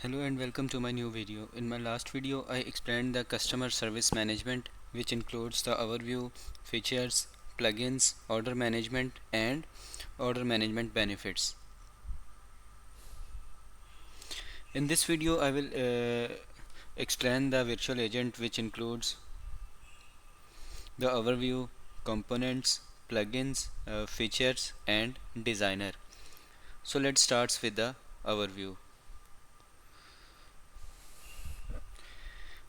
Hello and welcome to my new video. In my last video, I explained the customer service management, which includes the overview, features, plugins, order management, and order management benefits. In this video, I will explain the virtual agent, which includes the overview, components, plugins, features, and designer. So let's start with the overview.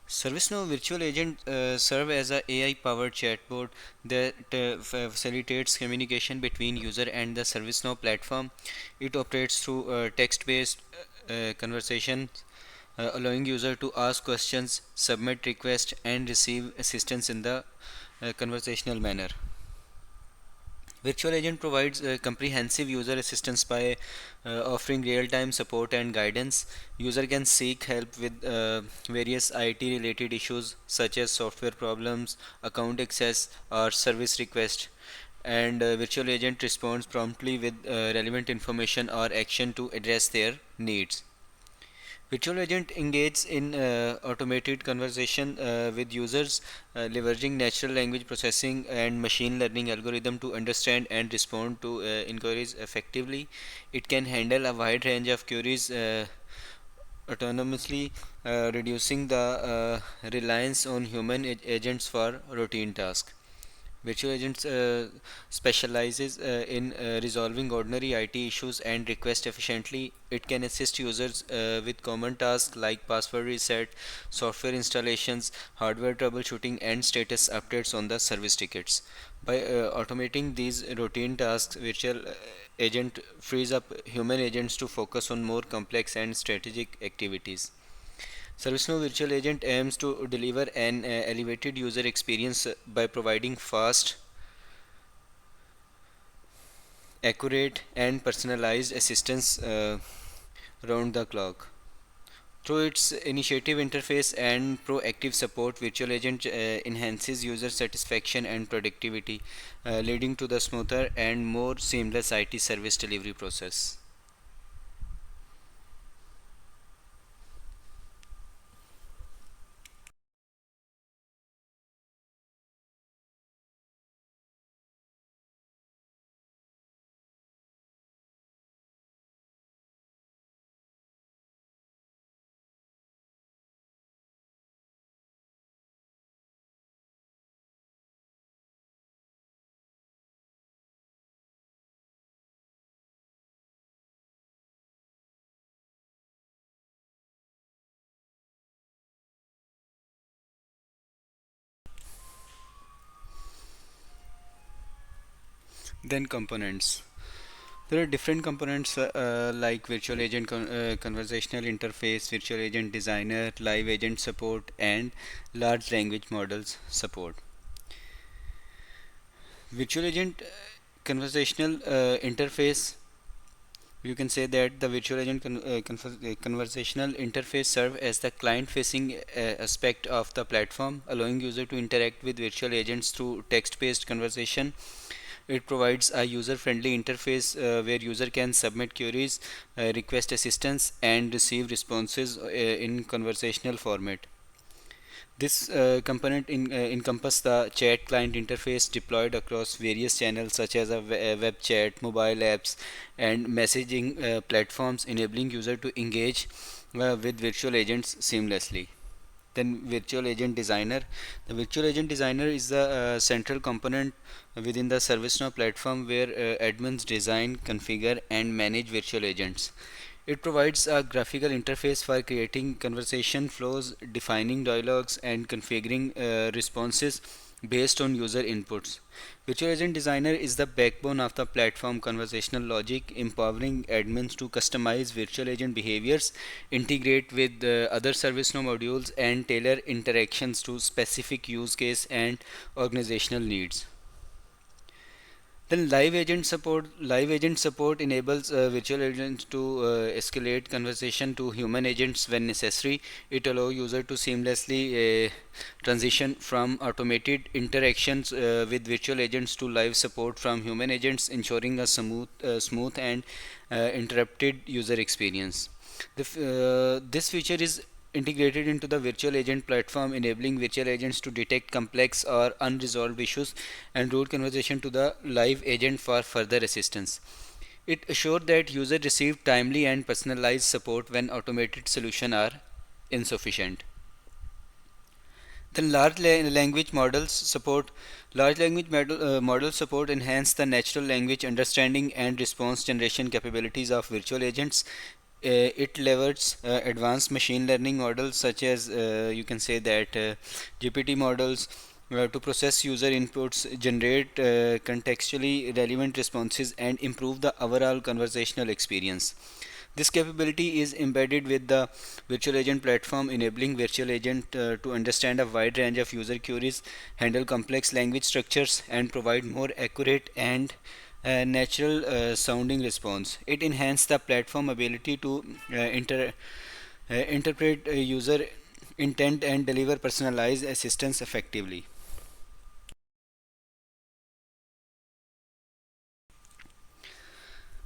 ServiceNow Virtual Agent serve as a AI-powered chatbot that facilitates communication between user and the ServiceNow platform. It operates through text-based conversation, allowing user to ask questions, submit requests, and receive assistance in the conversational manner. Virtual Agent provides comprehensive user assistance by offering real-time support and guidance. User can seek help with various IT-related issues such as software problems, account access, or service request. And Virtual Agent responds promptly with relevant information or action to address their needs. Virtual agent engages in automated conversation with users, leveraging natural language processing and machine learning algorithm to understand and respond to inquiries effectively. It can handle a wide range of queries autonomously, reducing the reliance on human agents for routine tasks. Virtual Agents specializes in resolving ordinary IT issues and requests efficiently. It can assist users with common tasks like password reset, software installations, hardware troubleshooting, and status updates on the service tickets. By automating these routine tasks, Virtual Agent frees up human agents to focus on more complex and strategic activities. ServiceNow Virtual Agent aims to deliver an elevated user experience by providing fast, accurate, and personalized assistance round the clock. Through its initiative interface and proactive support, Virtual Agent enhances user satisfaction and productivity, leading to the smoother and more seamless IT service delivery process. Then components. There are different components like virtual agent conversational interface, virtual agent designer, live agent support, and large language models support. Virtual agent conversational interface. You can say that the virtual agent conversational interface serve as the client-facing aspect of the platform, allowing user to interact with virtual agents through text-based conversation. It provides a user-friendly interface where user can submit queries, request assistance, and receive responses in conversational format. This component encompasses the chat client interface deployed across various channels such as a web chat, mobile apps, and messaging platforms, enabling user to engage with virtual agents seamlessly. Then virtual agent designer. The virtual agent designer is the central component within the ServiceNow platform where admins design, configure, and manage virtual agents. It provides a graphical interface for creating conversation flows, defining dialogues, and configuring responses based on user inputs. Virtual Agent Designer is the backbone of the platform conversational logic, empowering admins to customize virtual agent behaviors, integrate with other ServiceNow modules, and tailor interactions to specific use case and organizational needs. Then live agent support enables virtual agents to escalate conversation to human agents when necessary. It allows user to seamlessly transition from automated interactions with virtual agents to live support from human agents, ensuring a smooth and interrupted user experience. This feature is integrated into the virtual agent platform, enabling virtual agents to detect complex or unresolved issues and route conversation to the live agent for further assistance. It assured that users receive timely and personalized support when automated solutions are insufficient. Then language models support models support enhance the natural language understanding and response generation capabilities of virtual agents. It leverages advanced machine learning models such as you can say that GPT models to process user inputs, generate contextually relevant responses, and improve the overall conversational experience. This capability is embedded with the virtual agent platform, enabling virtual agent to understand a wide range of user queries, handle complex language structures, and provide more accurate and natural sounding response. It enhances the platform ability to interpret user intent and deliver personalized assistance effectively.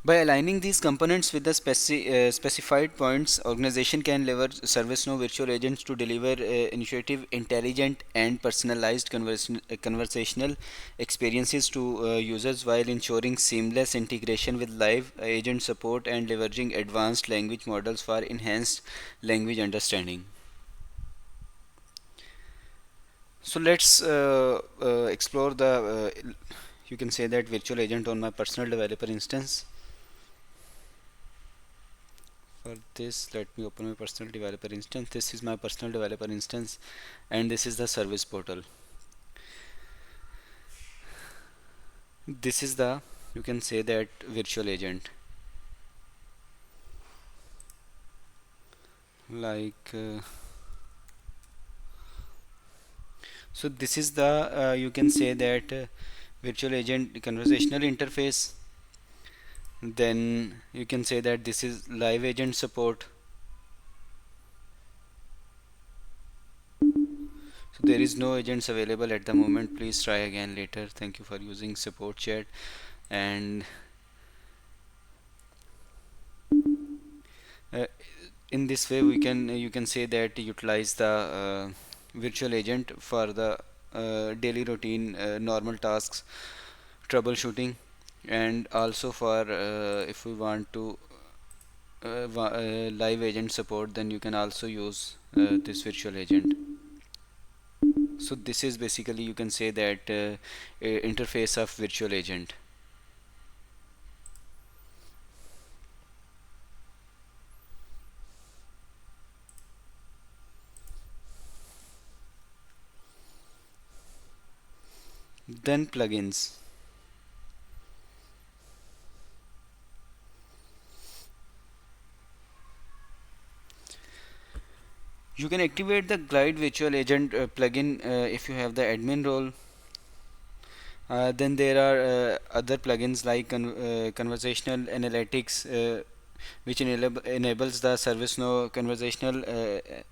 By aligning these components with the specified points, organization can leverage ServiceNow virtual agents to deliver initiative, intelligent, and personalized conversational experiences to users while ensuring seamless integration with live agent support and leveraging advanced language models for enhanced language understanding. So let's explore the you can say that virtual agent on my personal developer instance. For this, let me open my personal developer instance. This is my personal developer instance, and this is the service portal. This is the, you can say that, virtual agent. Like so this is the you can say that virtual agent conversational interface. Then you can say that this is live agent support. So there is no agents available at the moment. Please try again later. Thank you for using support chat. And uh, in this way we can you can say that utilize the virtual agent for the daily routine normal tasks, troubleshooting, and also for if we want to live agent support, then you can also use this virtual agent. So this is basically, you can say that interface of virtual agent. Then plugins. You can activate the Glide Virtual Agent plugin if you have the admin role. Then there are other plugins like conversational analytics, which enables the ServiceNow conversational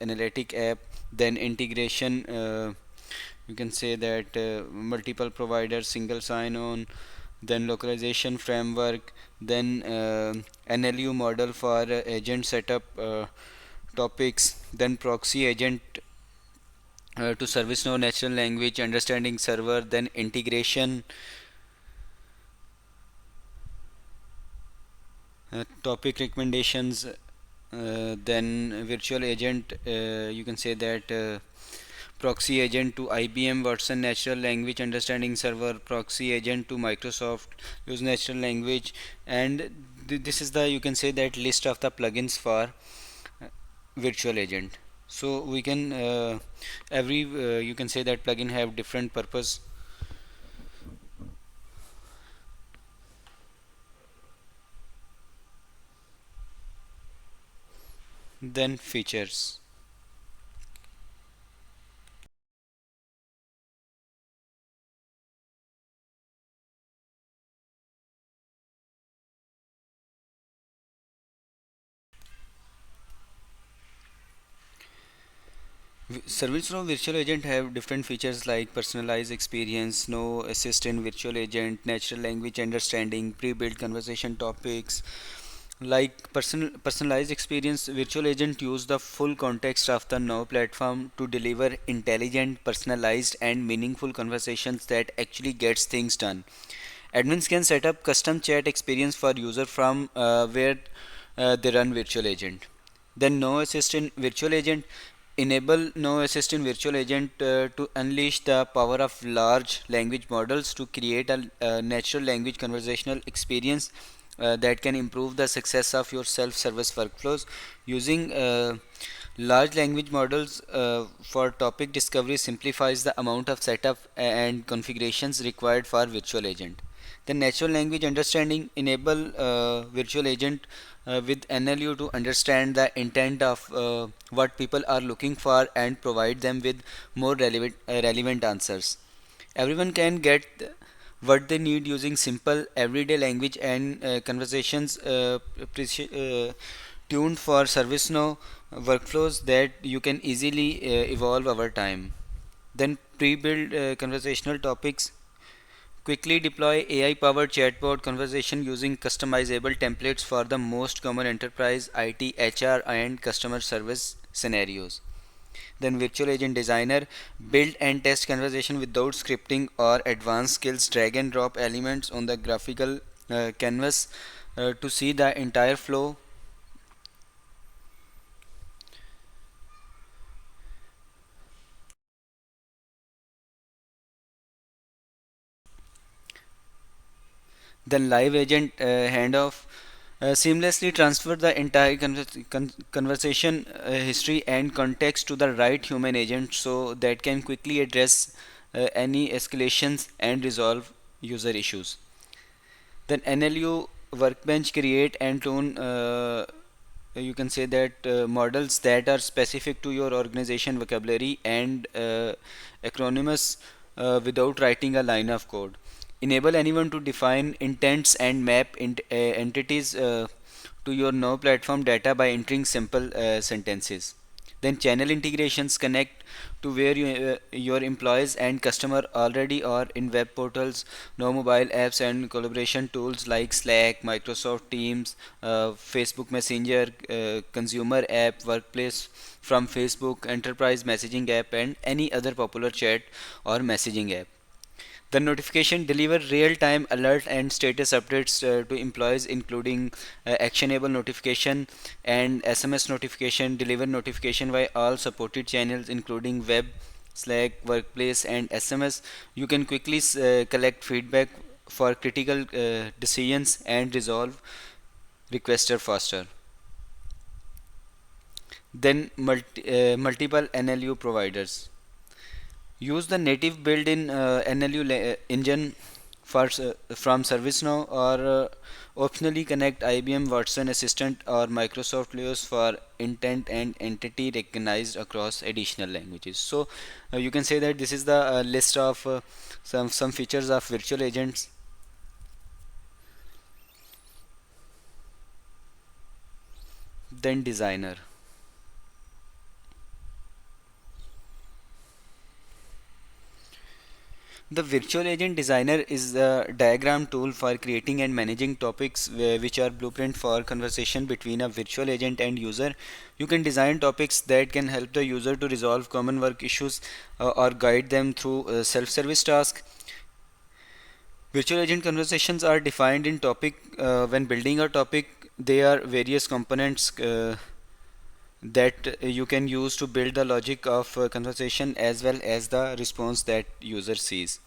analytic app. Then integration, you can say that multiple providers, single sign-on. Then localization framework. Then NLU model for agent setup topics. Then proxy agent to ServiceNow natural language understanding server. Then integration, topic recommendations, then virtual agent, you can say that proxy agent to IBM Watson natural language understanding server, proxy agent to Microsoft use natural language. And this is the, you can say that, list of the plugins for virtual agent. So we can every you can say that plugin have different purpose. Then features. ServiceNow Virtual Agent have different features like personalized experience, no assistant virtual agent, natural language understanding, pre-built conversation topics, Like personalized experience, virtual agent use the full context of the Now platform to deliver intelligent, personalized, and meaningful conversations that actually gets things done. Admins can set up custom chat experience for user from where they run virtual agent. Then no assistant virtual agent enable no assistant virtual agent to unleash the power of large language models to create a natural language conversational experience that can improve the success of your self-service workflows using large language models for topic discovery simplifies the amount of setup and configurations required for virtual agent. The natural language understanding enable virtual agent with NLU to understand the intent of what people are looking for and provide them with more relevant answers. Everyone can get what they need using simple everyday language and conversations tuned for ServiceNow workflows that you can easily evolve over time. Then pre-build conversational topics. Quickly deploy AI-powered chatbot conversation using customizable templates for the most common enterprise, IT, HR, and customer service scenarios. Then Virtual Agent Designer, build and test conversation without scripting or advanced skills. Drag and drop elements on the graphical canvas to see the entire flow. Then Live Agent handoff. Seamlessly transfer the entire conversation history and context to the right human agent so that can quickly address any escalations and resolve user issues. Then NLU workbench create and tune you can say that models that are specific to your organization vocabulary and acronyms without writing a line of code. Enable anyone to define intents and map entities to your no platform data by entering simple sentences. Then channel integrations connect to where your employees and customer already are in web portals, no mobile apps and collaboration tools like Slack, Microsoft Teams, Facebook Messenger, consumer app, workplace from Facebook, enterprise messaging app, and any other popular chat or messaging app. The notification deliver real-time alert and status updates to employees, including actionable notification and SMS notification. Deliver notification via all supported channels, including web, Slack, workplace, and SMS. You can quickly collect feedback for critical decisions and resolve requester faster. Then multiple NLU providers. Use the native built-in NLU engine from ServiceNow or optionally connect IBM Watson Assistant or Microsoft Leos for intent and entity recognized across additional languages. So you can say that this is the list of some features of virtual agents. Then designer. The Virtual Agent Designer is a diagram tool for creating and managing topics which are blueprint for conversation between a virtual agent and user. You can design topics that can help the user to resolve common work issues or guide them through self-service tasks. Virtual agent conversations are defined in topic when building a topic. There are various components that you can use to build the logic of conversation as well as the response that user sees.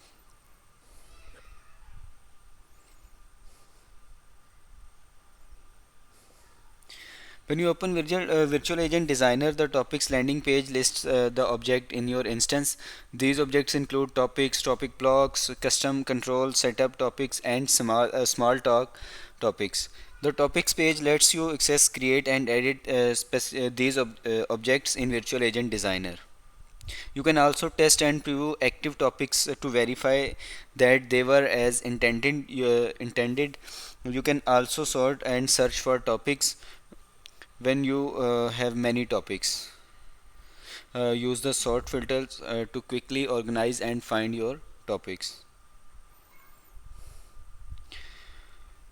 When you open Virtual Agent Designer, the topics landing page lists the object in your instance. These objects include topics, topic blocks, custom control, setup topics, and small talk topics. The topics page lets you access, create, and edit these objects in Virtual Agent Designer. You can also test and preview active topics to verify that they were as intended. You can also sort and search for topics when you have many topics. Use the sort filters to quickly organize and find your topics.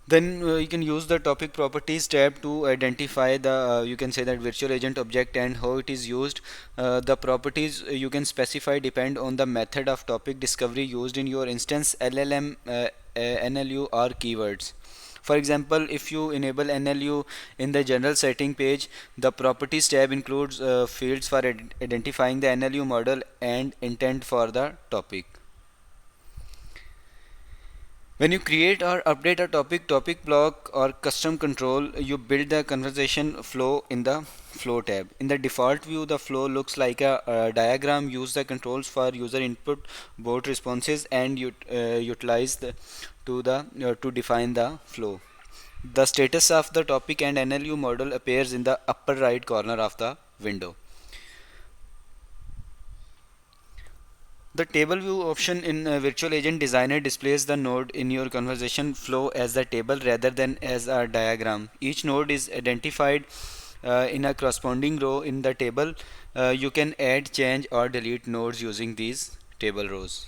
Then you can use the topic properties tab to identify the you can say that virtual agent object and how it is used. The properties you can specify depend on the method of topic discovery used in your instance, LLM, NLU or keywords. For example, if you enable NLU in the general setting page, the properties tab includes fields for identifying the NLU model and intent for the topic. When you create or update a topic block or custom control, you build the conversation flow in the flow tab. In the default view, the flow looks like a diagram. Use the controls for user input, bot responses, and utilize to define the flow. The status of the topic and NLU model appears in the upper right corner of the window. The table view option in Virtual Agent Designer displays the node in your conversation flow as a table rather than as a diagram. Each node is identified in a corresponding row in the table. You can add, change, or delete nodes using these table rows.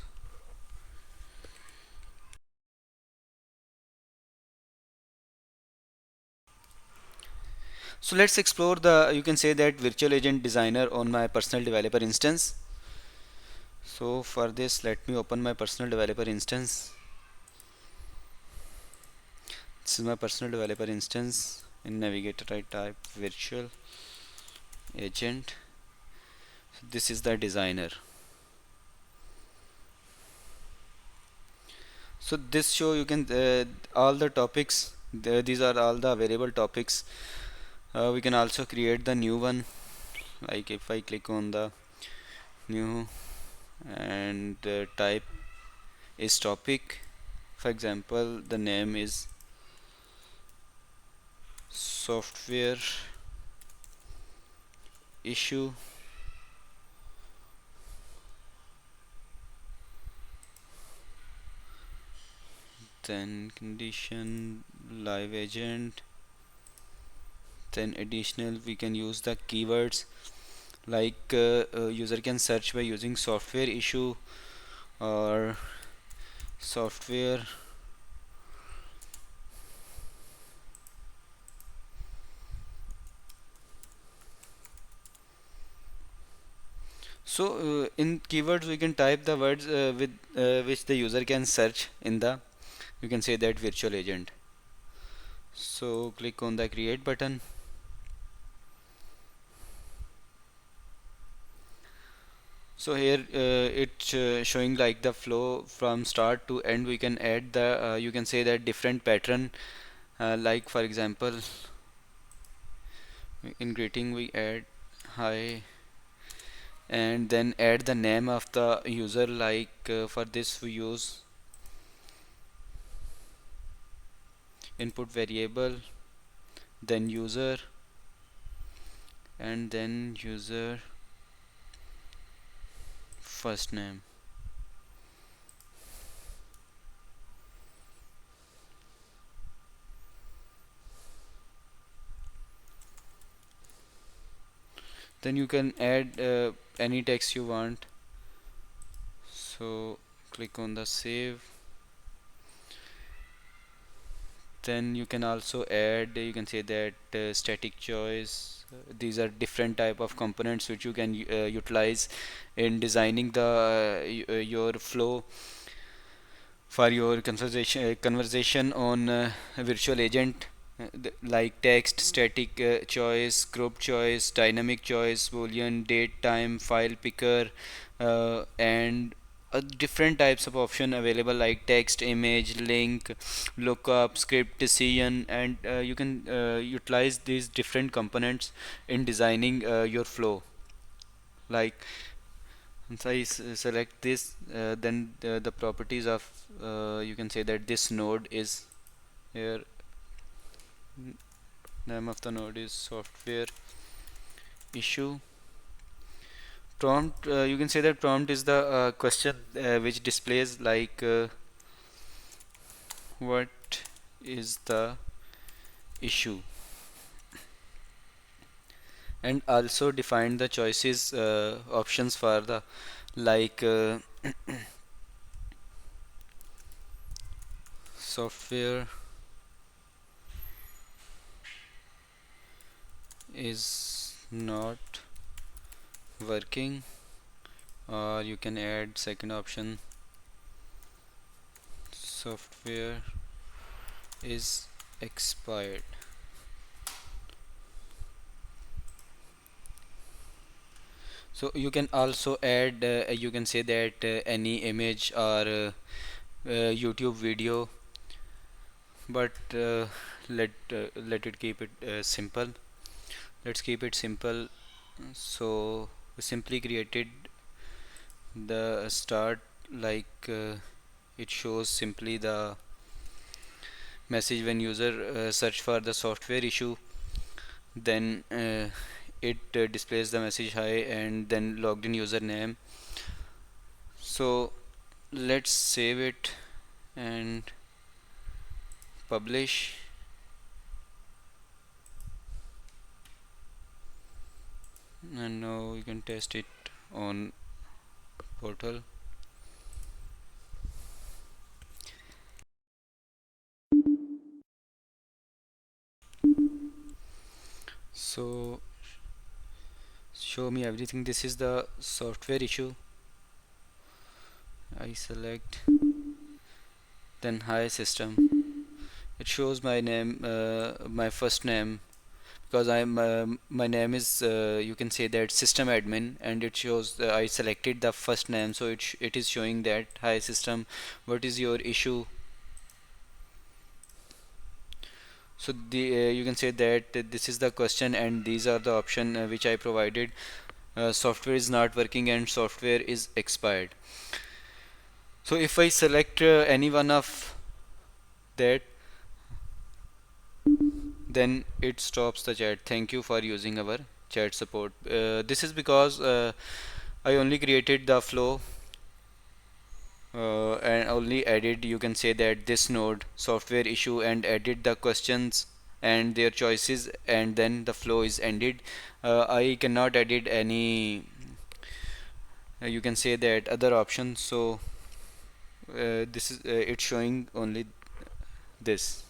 So let's explore the you can say that Virtual Agent Designer on my personal developer instance. So for this, let me open my personal developer instance. This is my personal developer instance. In Navigator I type Virtual Agent. So this is the designer. So this show you can all the topics. These are all the available topics. We can also create the new one. Like if I click on the new and type is topic. For example, the name is software issue. Then condition live agent. Then additional we can use the keywords like user can search by using software issue or software so in keywords we can type the words with which the user can search in the you can say that virtual agent. So click on the create button. So here it's showing like the flow from start to end. We can add the you can say that different pattern like for example in greeting we add hi and then add the name of the user like for this we use input variable, then user, and then user first name. Then you can add any text you want. So click on the save. Then you can also add you can say that static choice. These are different type of components which you can utilize in designing the your flow for your conversation on a virtual agent like text, static choice, group choice, dynamic choice, boolean, date, time, file picker, and different types of option available like text, image, link, lookup, script, decision, and you can utilize these different components in designing your flow. Like once I select this, then the properties of you can say that this node is here. Name of the node is software issue. Prompt you can say that prompt is the question which displays like what is the issue, and also define the choices options for the like software is not working, or you can add second option, software is expired. So you can also add, you can say that any image or YouTube video, but let it keep it simple. Let's keep it simple. So we simply created the start, like it shows simply the message when user search for the software issue, then it displays the message hi and then logged in username. So let's save it and publish, and now you can test it on portal. So show me everything. This is the software issue. I select, then hi system. It shows my name, my first name, because I'm my name is you can say that system admin, and it shows I selected the first name, so it is showing that hi system, what is your issue. So the you can say that this is the question and these are the option which I provided. Software is not working and software is expired. So if I select any one of that, then it stops the chat. Thank you for using our chat support. This is because I only created the flow and only added, you can say that this node software issue, and added the questions and their choices, and then the flow is ended. I cannot edit any you can say that other options. So this is it's showing only this.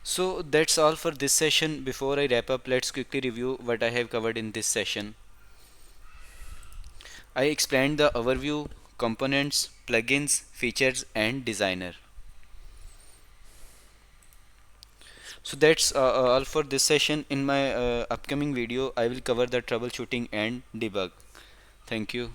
So that's all for this session. Before I wrap up, let's quickly review what I have covered in this session. I explained the overview, components, plugins, features, and designer. So that's all for this session. In my upcoming video, I will cover the troubleshooting and debug. Thank you.